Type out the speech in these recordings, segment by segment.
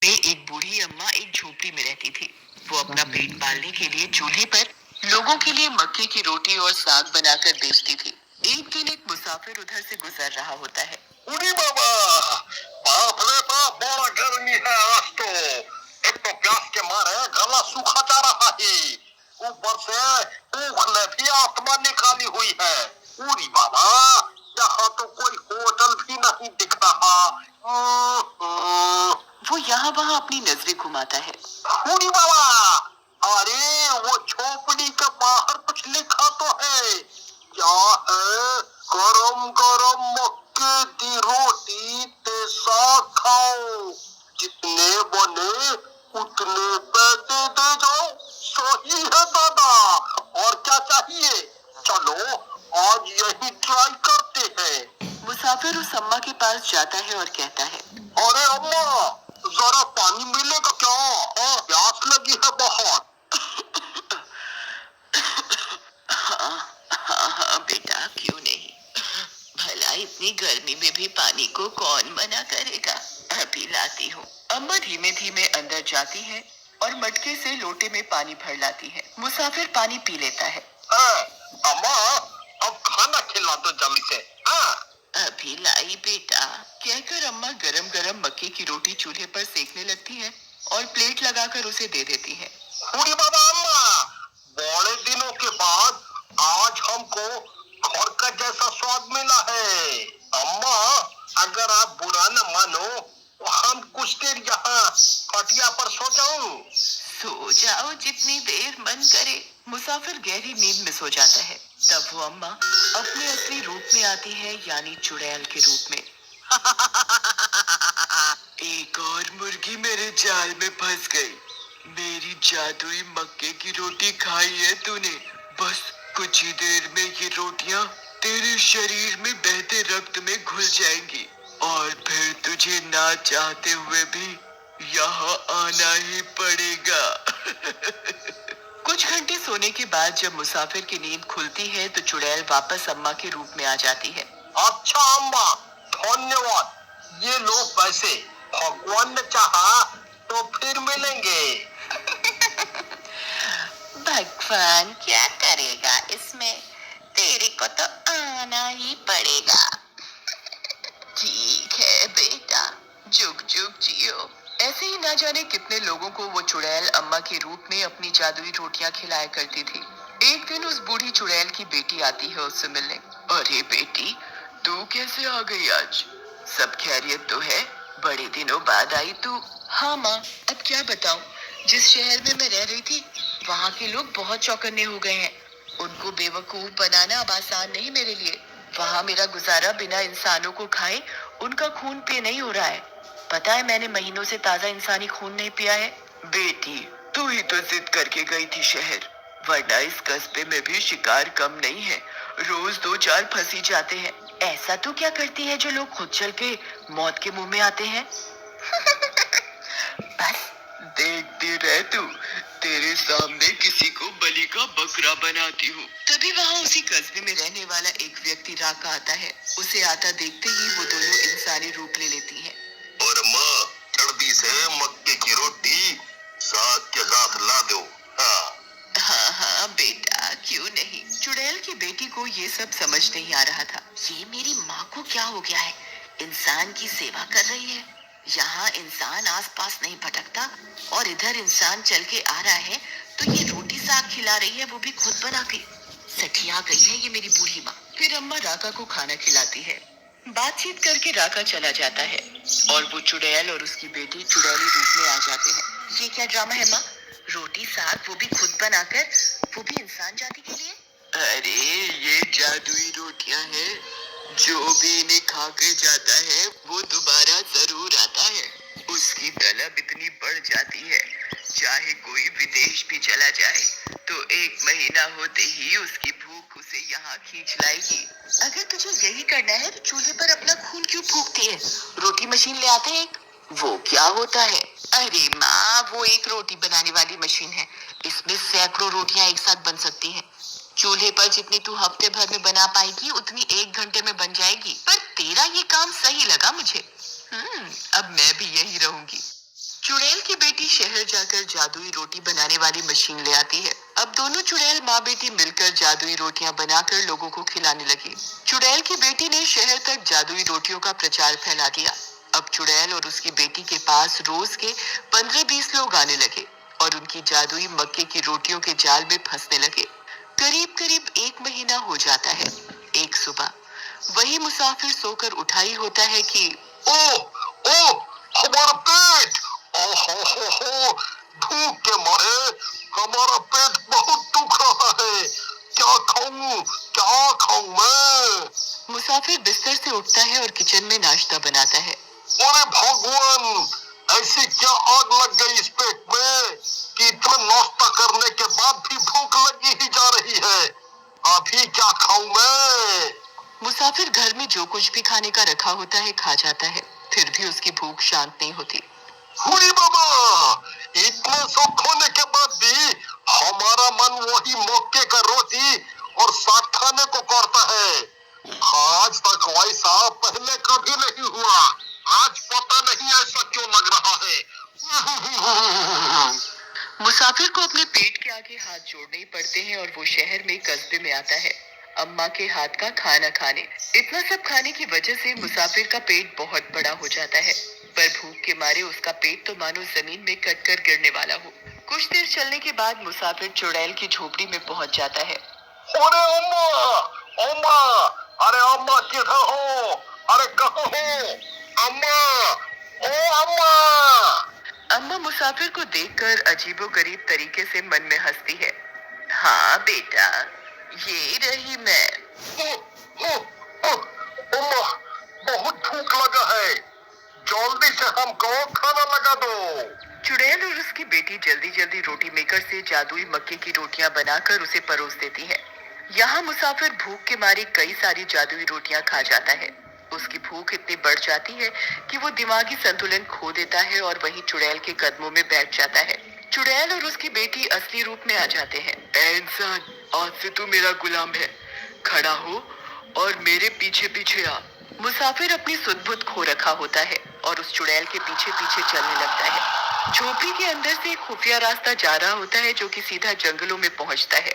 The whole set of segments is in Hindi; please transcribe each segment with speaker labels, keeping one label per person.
Speaker 1: में एक बूढ़ी अम्मा एक झोपड़ी में रहती थी। वो अपना पेट पालने के लिए चूल्हे पर लोगों के लिए मक्के की रोटी और साग बनाकर बेचती थी। एक दिन एक मुसाफिर उधर से गुजर रहा होता है।
Speaker 2: उड़ी बाबा, बाप रे बाप, बड़ा गर्मी है आज तो। एक तो प्यास के मारे गला सूखा जा रहा है, ऊपर से भूख ने भी आत्मा निकाली हुई है। उड़ी बाबा, यहाँ तो कोई होटल भी नहीं दिख रहा।
Speaker 1: वो यहाँ वहाँ अपनी नजरें घुमाता है।
Speaker 2: उड़ी बाबा, अरे वो झोपड़ी के बाहर कुछ लिखा तो है। क्या है? गरम गरम मक्के की रोटी ते साग खाओ, जितने बने उतने पैसे दे जाओ। सही है दादा, और क्या चाहिए? चलो आज यही ट्राई करते हैं।
Speaker 1: मुसाफिर उस अम्मा के पास जाता है और कहता है,
Speaker 2: अरे अम्मा, जरा पानी मिलेगा क्या? प्यास लगी है बहुत।
Speaker 1: हाँ बेटा, क्यों नहीं। भला इतनी गर्मी में भी पानी को कौन मना करेगा। अभी लाती हूँ। अम्मा धीमे धीमे अंदर जाती है और मटके से लोटे में पानी भर लाती है। मुसाफिर पानी पी लेता है।
Speaker 2: अम्मा, अब खाना खिला दो जल्दी से।
Speaker 1: अभी लाई बेटा, कहकर अम्मा गरम गरम मक्के की रोटी चूल्हे पर सेकने लगती है और प्लेट लगाकर उसे दे देती है।
Speaker 2: बूढ़ी बाबा, अम्मा, बड़े दिनों के बाद आज हमको घर का जैसा स्वाद मिला है। अम्मा, अगर आप बुरा न मानो तो हम कुछ देर यहाँ खटिया पर सो जाऊं।
Speaker 1: सो जाओ जितनी देर मन करे। मुसाफिर गहरी नींद में सो जाता है। तब वो अम्मा अपने असली रूप में आती है, यानी चुड़ैल के रूप में। एक और मुर्गी मेरे जाल में फंस गई। मेरी जादुई मक्के की रोटी खाई है तूने। बस कुछ ही देर में ये रोटियां तेरे शरीर में बहते रक्त में घुल जाएंगी और फिर तुझे ना चाहते हुए भी यहाँ आना ही पड़ेगा। कुछ घंटे सोने के बाद जब मुसाफिर की नींद खुलती है तो चुड़ैल वापस अम्मा के रूप में आ जाती है।
Speaker 2: अच्छा अम्मा, धन्यवाद। ये लो पैसे, भगवान ने चाहा तो फिर मिलेंगे।
Speaker 1: भगवान क्या करेगा इसमें, तेरे को तो आना ही पड़ेगा। ठीक है बेटा, जुग जुग जियो। ऐसे ही ना जाने कितने लोगों को वो चुड़ैल अम्मा के रूप में अपनी जादुई रोटियां खिलाया करती थी। एक दिन उस बूढ़ी चुड़ैल की बेटी आती है उससे मिलने। अरे बेटी, तू कैसे आ गई आज? सब खैरियत तो है? बड़े दिनों बाद आई तू। हाँ माँ, अब क्या बताऊं, जिस शहर में मैं रह रही थी वहाँ के लोग बहुत चौकन्ने हो गए हैं। उनको बेवकूफ बनाना अब आसान नहीं मेरे लिए। वहाँ मेरा गुजारा बिना इंसानों को खाए उनका खून पे नहीं हो रहा है। पता है, मैंने महीनों से ताजा इंसानी खून नहीं पिया है। बेटी, तू ही तो जिद करके गई थी शहर, वरना इस कस्बे में भी शिकार कम नहीं है। रोज 2-4 फंसी जाते हैं। ऐसा तू क्या करती है जो लोग खुद चल के मौत के मुंह में आते हैं? बस देखती रह तू, तेरे सामने किसी को बलि का बकरा बनाती हूँ। तभी वहाँ उसी कस्बे में रहने वाला एक व्यक्ति राका आता है। उसे आता देखते ही वो दोनों इंसानी रूप ले लेती हैं।
Speaker 2: और माँ, जल्दी से मक्के की रोटी साग के साथ ला दो।
Speaker 1: हाँ हाँ बेटा, क्यों नहीं। चुड़ैल की बेटी को ये सब समझ नहीं आ रहा था। ये मेरी माँ को क्या हो गया है, इंसान की सेवा कर रही है। यहाँ इंसान आसपास नहीं भटकता और इधर इंसान चल के आ रहा है तो ये रोटी साग खिला रही है, वो भी खुद बना के। सठिया गई है ये मेरी बूढ़ी माँ। फिर अम्मा राका को खाना खिलाती है। बातचीत करके राका चला जाता है और वो चुड़ैल और उसकी बेटी चुड़ैली रूप में आ जाते हैं। ये क्या ड्रामा है माँ? रोटी साग वो भी खुद बनाकर, वो भी इंसान जाति के लिए। अरे ये जादुई रोटियां हैं, जो भी इन्हें खा के जाता है वो दोबारा जरूर आता है। उसकी तलब इतनी बढ़ जाती है, चाहे कोई विदेश भी चला जाए तो 1 महीना होते ही उसकी भूख उसे यहाँ खींच लाएगी। अगर तुझे यही करना है तो चूल्हे पर अपना खून क्यों फूकती है? रोटी मशीन ले आते हैं। वो क्या होता है? अरे माँ, वो एक रोटी बनाने वाली मशीन है। इसमें सैकड़ों रोटियां एक साथ बन सकती हैं। चूल्हे पर जितनी तू हफ्ते भर में बना पाएगी उतनी 1 घंटे में बन जाएगी। पर तेरा ये काम सही लगा मुझे। अब मैं भी यही रहूंगी। चुड़ैल बेटी शहर जाकर जादुई रोटी बनाने वाली मशीन ले आती है। अब दोनों चुड़ैल माँ बेटी मिलकर जादुई रोटियां बनाकर लोगों को खिलाने लगी। चुड़ैल की बेटी ने शहर तक जादुई रोटियों का प्रचार फैला दिया। अब चुड़ैल और उसकी बेटी के पास रोज के 15-20 लोग आने लगे और उनकी जादुई मक्के की रोटियों के जाल में फंसने लगे। करीब करीब 1 महीना हो जाता है। एक सुबह वही मुसाफिर सोकर उठा ही होता है कि
Speaker 2: ओ ओ हमारा पेट, हो भूख के मारे हमारा पेट बहुत दुख रहा है। क्या खाऊं मैं?
Speaker 1: मुसाफिर बिस्तर से उठता है और किचन में नाश्ता बनाता है।
Speaker 2: अरे भगवान, ऐसी क्या आग लग गई इस पेट में कि इतना नाश्ता करने के बाद भी भूख लगी ही जा रही है। अभी क्या खाऊं मैं?
Speaker 1: मुसाफिर घर में जो कुछ भी खाने का रखा होता है खा जाता है, फिर भी उसकी भूख शांत नहीं होती।
Speaker 2: हुई बाबा, इतने सब खोने के बाद भी हमारा मन वही मक्के का रोटी और साग खाने को करता है। आज तक वैसा पहले कभी नहीं हुआ। आज पता नहीं ऐसा क्यों लग रहा है।
Speaker 1: मुसाफिर को अपने पेट के आगे हाथ जोड़ने ही पड़ते हैं और वो शहर में कस्बे में आता है अम्मा के हाथ का खाना खाने। इतना सब खाने की वजह से मुसाफिर का पेट बहुत बड़ा हो जाता है, पर भूख के मारे उसका पेट तो मानो जमीन में कटकर गिरने वाला हो। कुछ देर चलने के बाद मुसाफिर चुड़ैल की झोपड़ी में पहुंच जाता है।
Speaker 2: अरे अम्मा, अम्मा, अरे अम्मा किधर हो? अरे कहाँ हो? अम्मा, ओ अम्मा।
Speaker 1: अम्मा मुसाफिर को देखकर अजीबोगरीब तरीके से मन में हंसती है। हाँ बेटा, ये रही मैं।
Speaker 2: अम्मा, बहुत भूख लगा है, जल्दी से हमको खाना लगा दो।
Speaker 1: चुड़ैल और उसकी बेटी जल्दी जल्दी रोटी मेकर से जादुई मक्के की रोटियां बनाकर उसे परोस देती है। यहाँ मुसाफिर भूख के मारे कई सारी जादुई रोटियां खा जाता है। उसकी भूख इतनी बढ़ जाती है कि वो दिमागी संतुलन खो देता है और वहीं चुड़ैल के कदमों में बैठ जाता है। चुड़ैल और उसकी बेटी असली रूप में आ जाते हैं। ऐ इंसान, आज से तू मेरा गुलाम है, खड़ा हो और मेरे पीछे पीछे आ। मुसाफिर अपनी सुध-बुध खो रखा होता है और उस चुड़ैल के पीछे पीछे चलने लगता है। झोपड़ी के अंदर से एक खुफिया रास्ता जा रहा होता है जो कि सीधा जंगलों में पहुंचता है।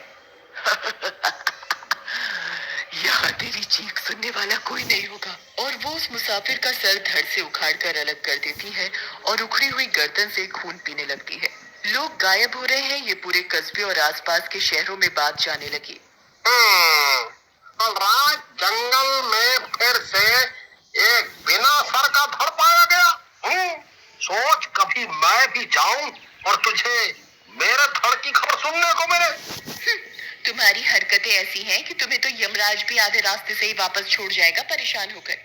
Speaker 1: यहाँ तेरी चीख सुनने वाला कोई नहीं होगा। और वो उस मुसाफिर का सर धड़ से उखाड़कर अलग कर देती है और उखड़ी हुई गर्दन से खून पीने लगती है। लोग गायब हो रहे हैं, ये पूरे कस्बे और आसपास के शहरों में बात जाने लगी।
Speaker 2: कल रात जंगल में फिर से एक बिना सर का धड़ पाया गया। सोच कभी मैं भी जाऊं और तुझे मेरे धड़ की खबर सुनने को मिले।
Speaker 1: तुम्हारी हरकतें ऐसी हैं कि तुम्हें तो यमराज भी आधे रास्ते से ही वापस छोड़ जाएगा परेशान होकर।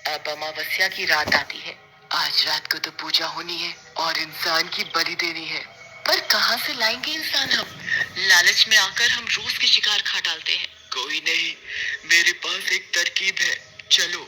Speaker 1: अब अमावस्या की रात आती है। आज रात को तो पूजा होनी है और इंसान की बलि देनी है, पर कहाँ से लाएंगे इंसान हम? लालच में आकर हम रोज के शिकार खा डालते हैं। कोई नहीं, मेरे पास एक तरकीब है, चलो।